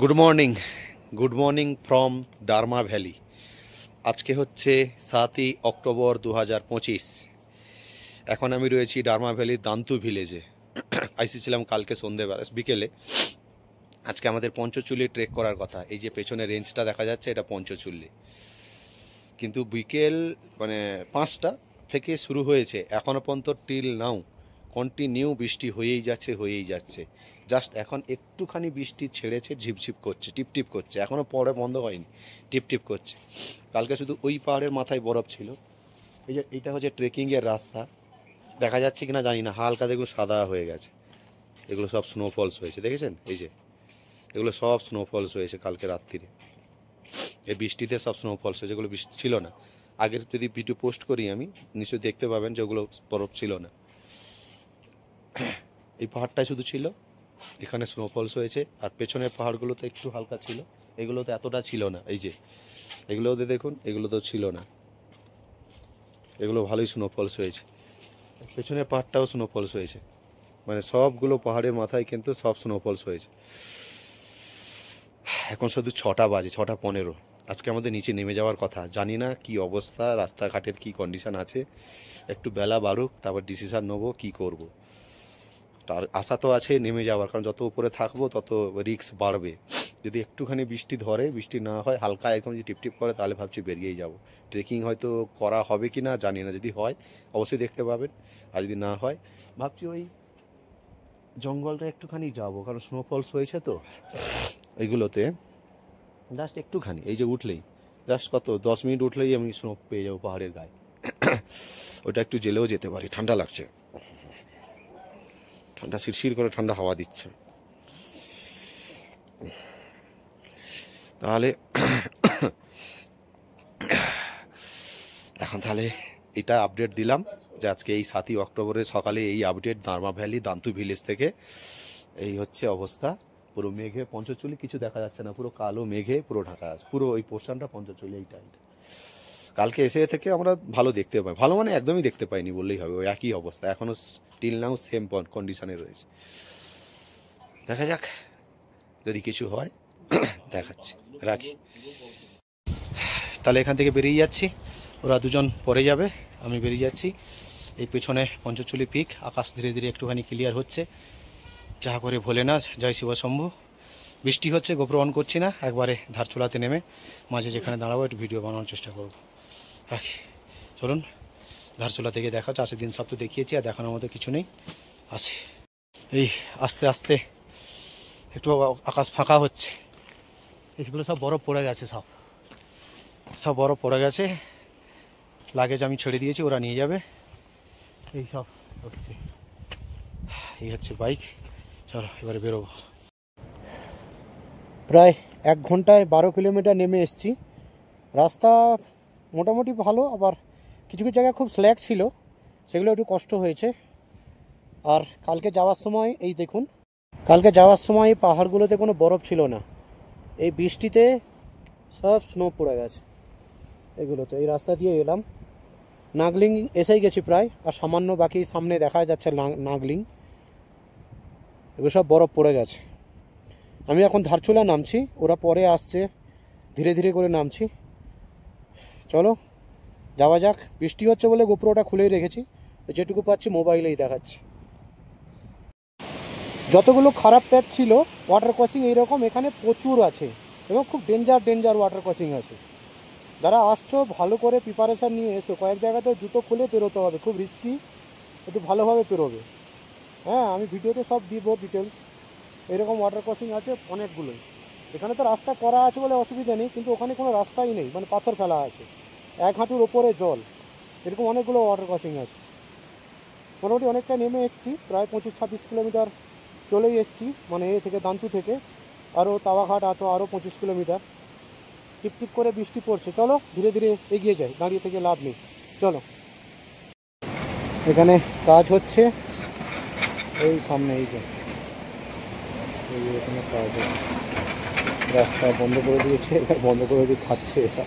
Good morning from Darma valley. আজকে হচ্ছে 7ই October 2025। এখন আমি রয়েছি ডারমা ভ্যালির দান্তু ভিলেজে। আইসিছিলাম কালকে সন্ধেবেলা বিকেলে। আজকে আমাদের পঞ্চচুলি ট্রেক করার কথা। এই যে পেছনে রেঞ্জটা দেখা যাচ্ছে, এটা পঞ্চচুল্লি। কিন্তু বিকেল 5টা থেকে শুরু হয়েছে, এখনও পর্যন্ত টিল নাও কন্টিনিউ বৃষ্টি হয়েই যাচ্ছে। জাস্ট এখন একটুখানি বৃষ্টি ছেড়েছে, ঝিপঝিপ করছে, টিপটিপ করছে, এখনও পরে বন্ধ হয়নি, টিপটিপ করছে। কালকে শুধু ওই পাহাড়ের মাথায় বরফ ছিল। এই যে এইটা হচ্ছে ট্রেকিংয়ের রাস্তা, দেখা যাচ্ছে কিনা জানি না, হালকা দেখুন সাদা হয়ে গেছে। এগুলো সব স্নোফলস হয়েছে, দেখেছেন? এই যে এগুলো সব স্নোফলস হয়েছে কালকে রাত্রিরে। এই বৃষ্টিতে সব স্নোফলস হয়েছে, যেগুলো বৃষ্টি ছিল না। আগের যদি ভিডিও পোস্ট করি আমি, নিশ্চয়ই দেখতে পাবেন যে ওগুলো বরফ ছিল না। এই পাহাড়টাই শুধু ছিল, এখানে স্নোফলস হয়েছে। আর পেছনের পাহাড়গুলোতে একটু হালকা ছিল, এগুলোতে এতটা ছিল না। এই যে এগুলোতে দেখুন, এগুলোতেও ছিল না, এগুলো ভালোই স্নোফলস হয়েছে। পেছনের পাহাড়টাও স্নোফলস হয়েছে, সবগুলো পাহাড়ের মাথায় কিন্তু সব স্নোফলস হয়েছে। এখন শুধু 6টা বাজে, 6টা 15। আজকে আমাদের নিচে নেমে যাওয়ার কথা, জানি না কি অবস্থা, রাস্তাঘাটের কি কন্ডিশন আছে। একটু বেলা বাড়ুক, তারপর ডিসিশান নেবো কী করব। তার আশা তো আছে নেমে যাওয়ার, কারণ যত উপরে থাকবো তত রিস্ক বাড়বে। যদি একটুখানি বৃষ্টি ধরে, বৃষ্টি না হয়, হালকা এরকম যদি টিপটিপ করে, তাহলে ভাবছি বেরিয়েই যাব। ট্রেকিং হয়তো করা হবে কি না জানি না, যদি হয় অবশ্যই দেখতে পাবেন, আর যদি না হয় ভাবছি ওই জঙ্গলটা একটুখানি যাব, কারণ স্নোফলস হয়েছে তো এইগুলোতে। জাস্ট একটুখানি, এই যে উঠলেই জাস্ট 10 মিনিট উঠলেই আমি স্নো পেয়ে যাবো পাহাড়ের গায়ে। ওটা একটু জেলেও যেতে পারি, ঠান্ডা লাগছে, ঠান্ডা শিরশির করে ঠান্ডা হাওয়া দিচ্ছে। তাহলে এখন তাহলে এটা আপডেট দিলাম যে আজকে এই 7ই অক্টোবরের সকালে এই আপডেট ডারমা ভ্যালি দান্তু ভিলেজ থেকে। এই হচ্ছে অবস্থা, পুরো মেঘে পঞ্চচুলি কিছু দেখা যাচ্ছে না, পুরো কালো মেঘে পুরো ঢাকা আছে, পুরো ওই পোর্শনটা পঞ্চচুলি। এইটা কালকে এসে থেকে আমরা ভালো দেখতে পাই, ভালো একদমই দেখতে পাইনি বললেই হবে, ওই একই অবস্থা এখনো টিল নাও সেম কন্ডিশনে রয়েছে। দেখা যাক, যদি কিছু হয় দেখাচ্ছি। রাখি তাহলে, এখান থেকে বেরিয়ে যাচ্ছি, ওরা দুজন পরে যাবে, আমি বেরিয়ে যাচ্ছি। এই পেছনে পঞ্চচুলি পিক, আকাশ ধীরে ধীরে একটুখানি ক্লিয়ার হচ্ছে। যা করে ভোলেনাথ, জয় শিব শম্ভু। বৃষ্টি হচ্ছে, গোপ্রো অন করছি না, একবারে ধারচুলাতে নেমে মাঝে যেখানে দাঁড়াবো একটু ভিডিও বানানোর চেষ্টা করব। রাখি, চলুন ধারচুলা থেকে দেখা হচ্ছে। আজকের দিন সব তো দেখিয়েছি, আর দেখানোর মতো কিছু নেই। আসি, এই আস্তে আস্তে একটু আকাশ ফাঁকা হচ্ছে। এইগুলো সব বরফ পড়ে গেছে, সব বরফ পড়ে গেছে। লাগেজ আমি ছেড়ে দিয়েছি, ওরা নিয়ে যাবে। এই সব হচ্ছে, এই হচ্ছে বাইক। চলো এবারে বেরোবো। প্রায় 1 ঘন্টায় 12 কিলোমিটার নেমে এসেছি। রাস্তা মোটামুটি ভালো, আবার কিছু কিছু জায়গায় খুব স্ল্যাক ছিল, সেগুলো একটু কষ্ট হয়েছে। আর কালকে যাওয়ার সময় এই দেখুন, কালকে যাওয়ার সময় এই পাহাড়গুলোতে কোনো বরফ ছিল না, এই বৃষ্টিতে সব স্নো পড়ে গেছে এগুলোতে। এই রাস্তা দিয়ে এলাম, নাগলিং এসেই গেছি প্রায়, আর সামান্য বাকি সামনে দেখা যাচ্ছে নাগলিং, এগুলো সব বরফ পড়ে গেছে। আমি এখন ধারচুলা নামছি, ওরা পরে আসছে, ধীরে ধীরে করে নামছি। চলো যাওয়া যাক। বৃষ্টি হচ্ছে বলে গোপ্রোটা খুলেই রেখেছি, যেটুকু পাচ্ছি মোবাইলেই দেখাচ্ছি। যতগুলো খারাপ প্যাচ ছিল ওয়াটার ক্রসিং এইরকম এখানে প্রচুর আছে, এবং খুব ডেঞ্জার ওয়াটার ক্রসিং আছে। যারা আসছো ভালো করে প্রিপারেশান নিয়ে এসো, কয়েক জায়গাতে জুতো খুলে পেরোতে হবে, খুব রিস্কি, একটু ভালোভাবে পেরোবে। হ্যাঁ, আমি ভিডিওতে সব দিব ডিটেলস। এরকম ওয়াটার ক্রসিং আছে অনেকগুলোই। এখানে তো রাস্তা করা আছে বলে অসুবিধা নেই, কিন্তু ওখানে কোনো রাস্তাই নেই, পাথর ফেলা আছে, 1 হাঁটুর ওপরে জল, এরকম অনেকগুলো ওয়াটার ক্রসিং আছে। মোটামুটি অনেকটা নেমে এসেছি, প্রায় 25-26 কিলোমিটার চলেই এসেছি, এ থেকে দান্তু থেকে। আরও তাওয়াঘাট আরও 25 কিলোমিটার। টিপটিপ করে বৃষ্টি পড়ছে, চলো ধীরে ধীরে এগিয়ে যাই, দাঁড়িয়ে থেকে লাভ নেই, চলো। এখানে কাজ হচ্ছে, এই সামনে এই যে এখানে কাজ হচ্ছে, রাস্তা বন্ধ করে দিয়েছে, এটা বন্ধ করে দিয়ে খাচ্ছে এটা।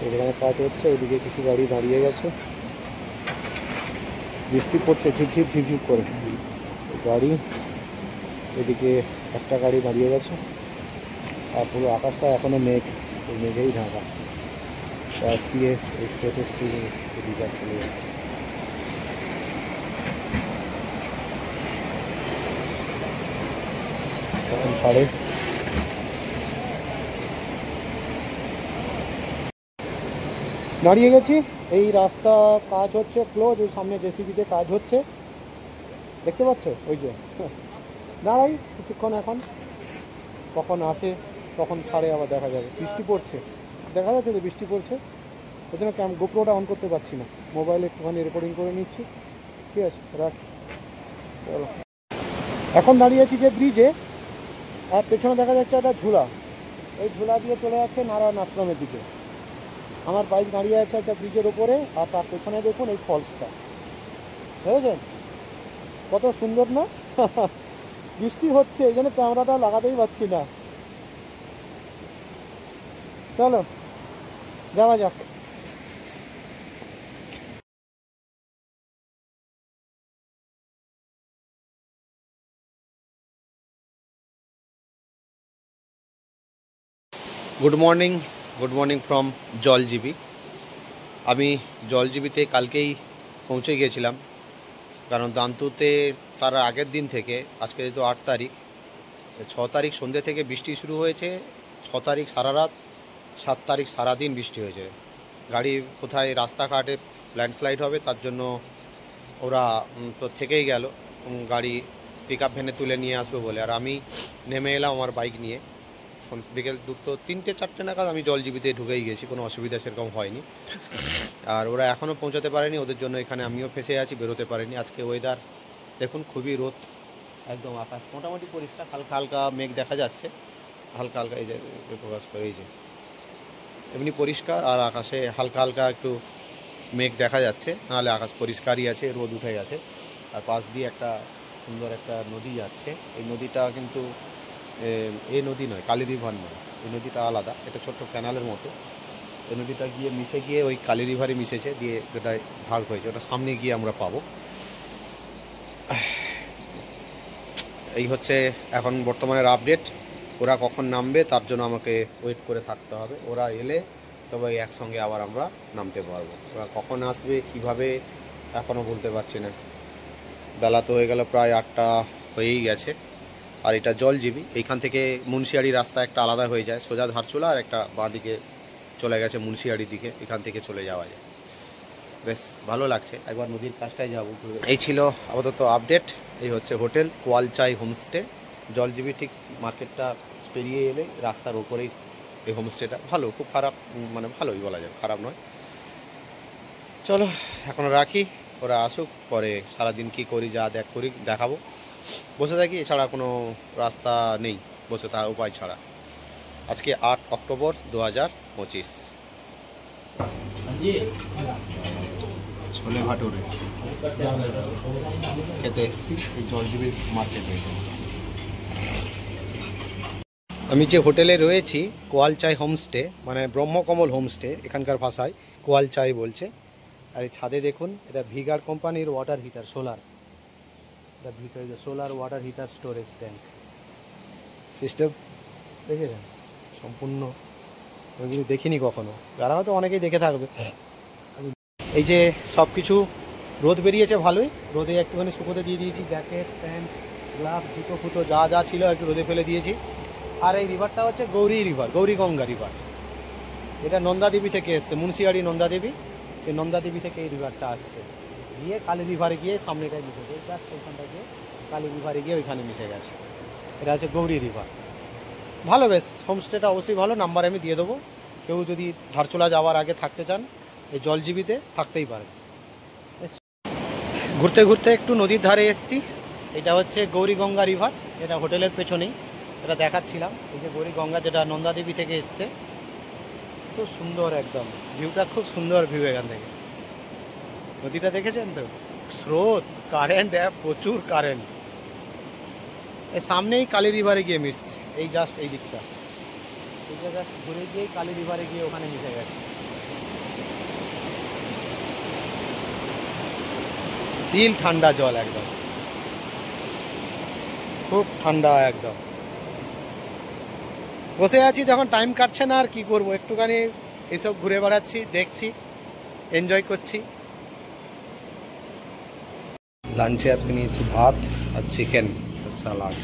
এখানে কাজ হচ্ছে, ওইদিকে কিছু গাড়ি দাঁড়িয়ে গেছে, বৃষ্টি পড়ছে ঝিপঝিপ করে গাড়ি। এদিকে একটা গাড়ি দাঁড়িয়ে গেছে, আর পুরো আকাশটা এখনো মেঘ, ওই মেঘেই ঢাকা। পাশ দিয়ে এই স্রোতের দিকে চলে যাচ্ছে। তখন দাঁড়িয়ে গেছি। এই রাস্তা কাজ হচ্ছে, ক্লোজ। ওই সামনে জেসিবিতে কাজ হচ্ছে, দেখতে পাচ্ছ ওই যে। দাঁড়াই কিছুক্ষণ, এখন কখন আসে কখন ছাড়ে আবার দেখা যাবে। বৃষ্টি পড়ছে, দেখা যাচ্ছে তো বৃষ্টি পড়ছে, ওই জন্য গোপ্রোটা অন করতে পারছি না। মোবাইলে একটুখানি রেকর্ডিং করে নিচ্ছি। ঠিক আছে, রাখ। চলো, এখন দাঁড়িয়ে আছি যে ব্রিজে, আর পেছনে দেখা যাচ্ছে একটা ঝুলা। এই ঝুলা দিয়ে চলে যাচ্ছে নারায়ণ আশ্রমের দিকে। আমার বাইক দাঁড়িয়ে আছে একটা ব্রিজের ওপরে, আর তার পেছনে দেখুন এই ফলসটা, বুঝেছেন কত সুন্দর না? বৃষ্টি হচ্ছে, এই জন্য ক্যামেরাটা লাগাতেই পারছি না। চলো যাওয়া যাক। Good morning from Jauljibi. আমি জলজিবিতে কালকেই পৌঁছে গিয়েছিলাম, কারণ দান্তুতে তার আগের দিন থেকে, আজকে যেহেতু 8 তারিখ, 6 তারিখ সন্ধ্যে থেকে বৃষ্টি শুরু হয়েছে। 6 তারিখ সারা রাত, 7 তারিখ সারাদিন বৃষ্টি হয়েছে। গাড়ি কোথায় রাস্তাঘাটে ল্যান্ডস্লাইড হবে তার জন্য ওরা তো থেকেই গেল, গাড়ি পিক আপ ভ্যানে তুলে নিয়ে আসবে বলে। আর আমি নেমে এলাম আমার বাইক নিয়ে। বিকেল 2টো 3টে 4টে নাগাদ আমি জলজিবিতে ঢুকেই গেছি, কোনো অসুবিধা সেরকম হয়নি। আর ওরা এখনও পৌঁছাতে পারেনি, ওদের জন্য এখানে আমিও ফেসে আছি, বেরোতে পারিনি। আজকে ওয়েদার দেখুন খুবই রোদ, একদম আকাশ মোটামুটি পরিষ্কার, হালকা হালকা মেঘ দেখা যাচ্ছে, হালকা হালকা এই যে প্রকাশ করে, এই যে এমনি পরিষ্কার, আর আকাশে হালকা হালকা একটু মেঘ দেখা যাচ্ছে, নাহলে আকাশ পরিষ্কারই আছে, রোদ উঠে গেছে। আর পাশ দিয়ে একটা সুন্দর একটা নদী যাচ্ছে। এই নদীটা কিন্তু এই নদী নয়, কালী রিভার নয়, এই নদীটা আলাদা, এটা ছোট্ট ক্যানালের মতো। এই নদীটা গিয়ে মিশে গিয়ে ওই কালী রিভারে মিশেছে, দিয়ে যেটা ভাগ হয়েছে ওটা সামনে গিয়ে আমরা পাবো। এই হচ্ছে এখন বর্তমানের আপডেট। ওরা কখন নামবে তার জন্য আমাকে ওয়েট করে থাকতে হবে। ওরা এলে তবে একসঙ্গে আবার আমরা নামতে পারবো। ওরা কখন আসবে কিভাবে এখনও বলতে পারছি না। বেলা তো হয়ে গেল, প্রায় 8টা হয়েই গেছে। আর এটা জলজিবি, এইখান থেকে মুন্সিয়ারি রাস্তা একটা আলাদা হয়ে যায়, সোজা ধারচুলা, আর একটা বাঁ দিকে চলে গেছে মুন্সিয়ারির দিকে, এখান থেকে চলে যাওয়া যায়। বেশ ভালো লাগছে, একবার নদীর কাছটায় যাবো। এই ছিল আপাতত আপডেট। এই হচ্ছে হোটেল কোয়ালচাই হোমস্টে, জলজিবি ঠিক মার্কেটটা পেরিয়ে এলে রাস্তার ওপরেই এই হোমস্টেটা। ভালো, খুব খারাপ মানে ভালোই বলা যায়, খারাপ নয়। চলো এখন রাখি, ওরা আসুক, পরে সারাদিন কি করি যা দেখাবো। বসে থাকি, এছাড়া কোনো রাস্তা নেই, বসে থাকা উপায় ছাড়া। আজকে 8 অক্টোবর 2025। ছোলে ভাটুরে খেতে এসেছি এই জলজিবি মার্কেটে। আমি যে হোটেলে রয়েছি কোয়ালচাই হোমস্টে, মানে ব্রহ্মকমল হোমস্টে এখানকার ভাষায়, কোয়ালচাই বলছে। আর এই ছাদে দেখুন, এটা ভিগার কোম্পানির ওয়াটার হিটার, সোলার, এটা ভিতরে solar water heater storage tank system দেখেছেন সম্পূর্ণ। ওইগুলো দেখিনি কখনো, যারা হয়তো অনেকেই দেখে থাকবে। এই যে সব কিছু, রোদ বেরিয়েছে ভালোই, রোদে একটুখানি শুকোতে দিয়ে দিয়েছি, জ্যাকেট প্যান্ট গ্লাভ জুতো ফুতো যা যা ছিল একটু রোদে ফেলে দিয়েছি। আর এই রিভারটা হচ্ছে গৌরী রিভার, গৌরীগঙ্গা রিভার। এটা নন্দাদেবী থেকে এসছে, মুন্সিয়ারি নন্দাদেবী, সেই নন্দাদেবী থেকে এই রিভারটা আসছে, গিয়ে কালী রিভারে গিয়ে সামনেটায় মিশেছে, জাস্ট ওইখানটা গিয়ে কালী রিভারে গিয়ে ওইখানে মিশে গেছে। এটা হচ্ছে গৌরী রিভার। ভালো, বেশ হোমস্টেটা অবশ্যই ভালো, নাম্বার আমি দিয়ে দেবো। কেউ যদি ধারচুলা যাওয়ার আগে থাকতে চান এই জলজিবিতে থাকতেই পারে। ঘুরতে ঘুরতে একটু নদীর ধারে এসেছি। এটা হচ্ছে গৌরীগঙ্গা রিভার, এটা হোটেলের পেছনেই, এটা দেখাচ্ছিলাম। এই যে গৌরীগঙ্গা, যেটা নন্দাদেবী থেকে এসছে, খুব সুন্দর একদম ভিউটা, খুব সুন্দর ভিউ এখান থেকে। নদীটা দেখেছেন তো, স্রোত, কারেন্ট, প্রচুর কারেন্ট। এই সামনেই কালী রিভারে গিয়ে মিশছে, এই জাস্ট এই দিকটা, এই জাস্ট ঘুরে গিয়ে কালী রিভারে গিয়ে ওখানে মিশে গেছে। চিল ঠান্ডা জল, একদম খুব ঠান্ডা, একদম বসে আছি যখন টাইম কাটছে না আর কি করব, একটুখানি এইসব ঘুরে বেড়াচ্ছি, দেখছি, এনজয় করছি। লাঞ্চে আজকে নিয়েছি ভাত আর চিকেন সালাড।